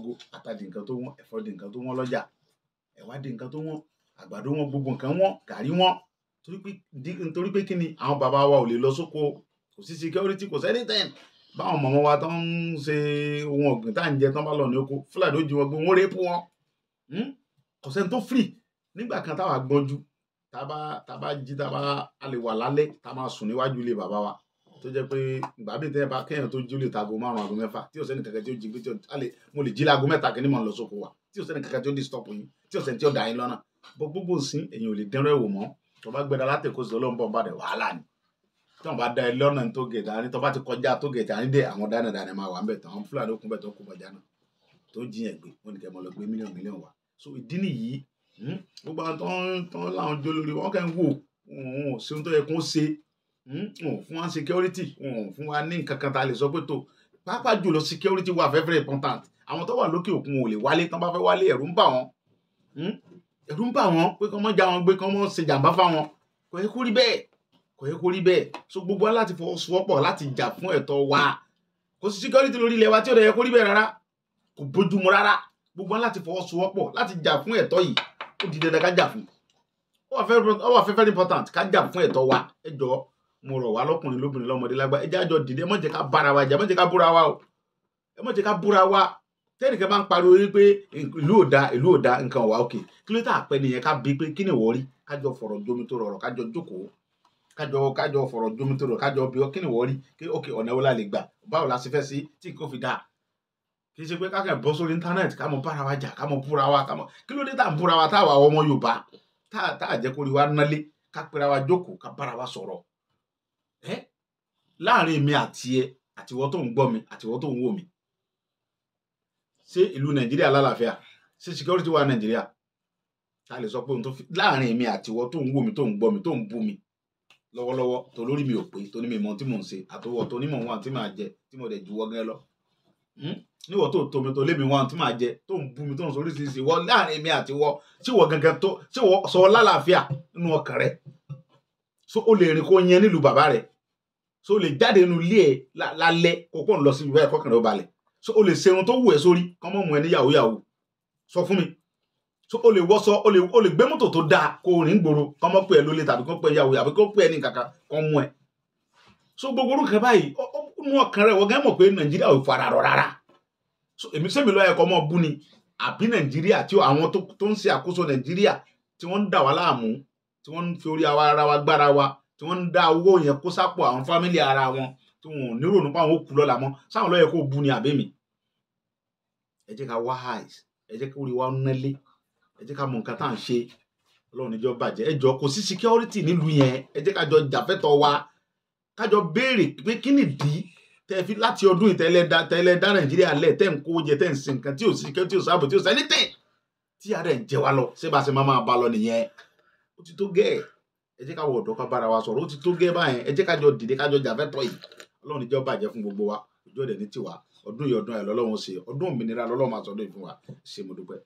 gógó, ata di nǹkan tó wọ́n, ẹ̀fọ́ di nǹkan tó wọ́n lọ́jà, ẹ̀wà di nǹkan tó wọ́n, àgbàdo wọ́n, gbogbo nǹkan wọ́n, gàrí wọ́n. Nítorí pé kí ni àwọn bàbá wa ò lè lọ sóko, kò sí security, kò sẹ́ni tẹ́n. Báwọn mọ̀mọ́ wa tó ń ṣe ohun ọ̀gbìn tá à ń jẹ tán bá lọ ní oko, Fúlàní ó jí wọn gbé, wọ́n rẹ́pù wọn. Kò sẹ́ni tó free. Nígbà kan táwa gbọ́njú, tá bá jí, a lè wà lálẹ́, tá máa sùn níwájú ilé bàbá wa, tó jẹ́ pé ìgbà bí tẹ́ bá kéèyàn tó jí ó lè tago 5 aago 6 tí ò sẹ́ni kankan tí ó jí pé mo lè jí láago 3 kí ni mo lọ sóko wa, tí ò sẹ́ni kankan tí ó disturb yín, tí ò sẹ́ni tí ó dá yín lọ́nà. Gbogbo ìsìn èyàn ò lè dẹ́rọ̀ ẹ̀wò mọ́. Tó bá gbéra láti Èkó sí Ọlọ́run bá dẹ̀ wàhálà ni. Tí wọ́n bá dá ẹ lọ́nà tó gẹ̀ẹ́tà ní, tó bá ti kọjá tó gẹ̀ẹ́tà ní dé, àwọn dánadáná máa wà ń bẹ̀ tán, àwọn Fúlàní òkun bẹ̀ tó kú bọ̀já náà tó jiyàn gbé, wọ́n ní kẹ́ mọ́ lọ gbé mílíọ̀nù wa. So ìdí nìyí, gbogbo àwọn tó ń láwọn jó lórí wọn kàn ń wò, wọn ò ṣe ohun tó yẹ kó ṣe, wọn ò fún wa security, wọn ò fún wa ní nǹkan kan tá a lè sọ pé tó, pàápàá jùlọ security wà very important. Àwọn tó wà lókè òkun ò lè wálé, tán bá fẹ́ wálé ẹ̀rù ń bà wọ́n, ẹ̀rù ń bà wọ́n pé kán mọ́ já wọn gbé, kán mọ́ ṣe jàǹbá fáwọn. Kò yẹ kó rí bẹ́ẹ̀, kò yẹ kó rí bẹ́ẹ̀. So gbogbo wa láti fọwọ́sowọ́pọ̀ láti jà fún ẹ̀tọ́ wa. Kò sí security lórí ilẹ̀ wa tí ò dẹ̀ yẹ kó rí bẹ́ẹ̀ rárá, kò bójúmu rárá. Gbogbo wa láti fọwọ́sowọ́pọ̀ láti jà fún ẹ̀tọ́ yìí, ó di dandan ká jà fún. Ó wà very important ká jà fún ẹ̀tọ́ wa. Ẹ jọ̀ọ́, mo rọ̀ wá lọ́kùnrin lóbìnrin lọ́mọdé lágbà, ẹ jẹ́ á jọ dìde, ẹ má jẹ́ ká bára wa jà, ẹ má jẹ́ ká búra wa o, ẹ má jẹ́ ká búra wa. Tẹ́nìkan bá ń pariwo wípé ìlú ò da nǹkan wà òkè, kí ló tà pẹ́ nìyẹn ká bí pé kí ni ìwọ rí, kájọ fọ̀rọ̀ jomi tó rọrọ̀, kájọ jókòó, kájọ fọ̀rọ̀ jomi tó rọrọ̀, kájọ bí ọ kí ni ìwọ rí, kí òkè ọ̀nà wo la lè gbà, báwo la ṣe fẹ́ sí tí kò fi dáa. Kì í ṣe pé kákan bọ́ sórí íńtánẹ́ẹ̀tì ká mọ bára wa jà, ká mọ búra wa, kí ló dé tá à ń búra wa táwa ọmọ Yorùbá tá à jẹ́ kó rí wa nálé, ká pera wa jókòó, ká bára wa sọ̀rọ̀. Láàrin mi àti ẹ, àtiwọ́ tó ń gbọ́ mi, àtiwọ́ tó ń wò mí, ṣé ìlú Nàìjíríà lálàáfíà? Ṣé security wà Nàìjíríà? Ta lè sọ pé ohun tó fi láàrin mi àtiwọ́ tó ń wò mí, tó ń gbọ́ mi, tó ń bú mi lọ́wọ́lọ́wọ́, tó lórí mi ò pé, tó ní mi mọ tí mò ń ṣe, àtọwọ́ tó ní mò ń wá tí màá jẹ, tí mo dẹ̀ juwọ́ gẹ́ lọ. Níwọ̀ tó tó mi tó lé mi wá tí màá jẹ, tó ń bú mi, tó ń sọ oríṣiríṣi, wọ láàrin mi àtiwọ́, tí wọ gangan tó, tí wọ sọ lálàáfíà nínú ọkàn rẹ. So o lè rìn kó yẹn nílùú bàbá rẹ, so o lè jáde nínú ilé ẹ lálẹ́ kó pọ̀ ń lọ sí ibi báyìí kọ́kànlá ó balẹ̀. So o lè ṣe ohun tó wù ẹ́ sórí, kán mọ́ mú ẹ ní yahoo sọ fún mi. So o lè wọṣọ, o lè gbé mọ́tò tó dáa kó rìn gbòòrò, kán mọ́ pé ẹ lólè tàbí kán pé ẹ yahoo àbí kán pé ẹ ní kankan kán mú ẹ. So gbogbo orúkọ báyìí nínú ọkàn rẹ wọ́n gán mọ̀ pé Nàìjíríà ò fara rọ rárá. So èmi sẹ́mi lọ́yẹ̀ kọ́ mọ́ bú ni, àbí Nàìjíríà tí àwọn tó ń ṣe àkóso Nàìjíríà tí wọ́n ń dà wá láàmú, tí wọ́n ń fi orí ara wa gbára wa, tí wọ́n ń dá owó yẹn kó sápò àwọn fámílì ara wọn, tí wọn ò ní rònú pa àwọn òkú lọ́la mọ́, sáwọn lọ́yẹ̀ kó bú ni àbí mi. Ẹ jẹ́ ká wá eyes, ẹ jẹ́ ká orí wa nálé, ẹ jẹ́ ká mọ nǹkan tá à ń ṣe. Ọlọ́run níjọ́ bàjẹ́. Ẹ jọ̀ọ́, kò sí security nílùú yẹn, ẹ jẹ́ ká jọ jàfẹ́tọ̀ wa, ká jọ béèrè pé kí nìdí tẹ́ fi láti ọdún ìtẹ́lẹ̀ dá Nàìjíríà lẹ̀, tẹ́ ń kó jẹ, tẹ́ ń sin nǹkan tí ò sí security, tí ò sáàbò, tí ò sẹ́ni tẹ̀, tí ààrẹ ń jẹ wá lọ, ṣé bá ṣe máa bá lọ nìyẹn. Ó ti tó gẹ́ẹ̀, ẹ jẹ́ ká wọ ọ̀dọ́ ká bára wa sọ̀rọ̀, ó ti tó gẹ́ẹ̀ báyẹn, ẹ jẹ́ ká jọ dìde, ká jọ jàfẹ́tọ̀ yìí. Ọlọ́run níjọ́ bàjẹ́ fún gbogbo wa, ọjọ́ ìdẹ̀ ní tiwa, ọdún yìí ọdún ẹ̀ lọ́lọ́run ṣe, ọdún òmìnira lọ́lọ́run máa sọdún yìí fún wa. Ṣé mo dúpẹ́.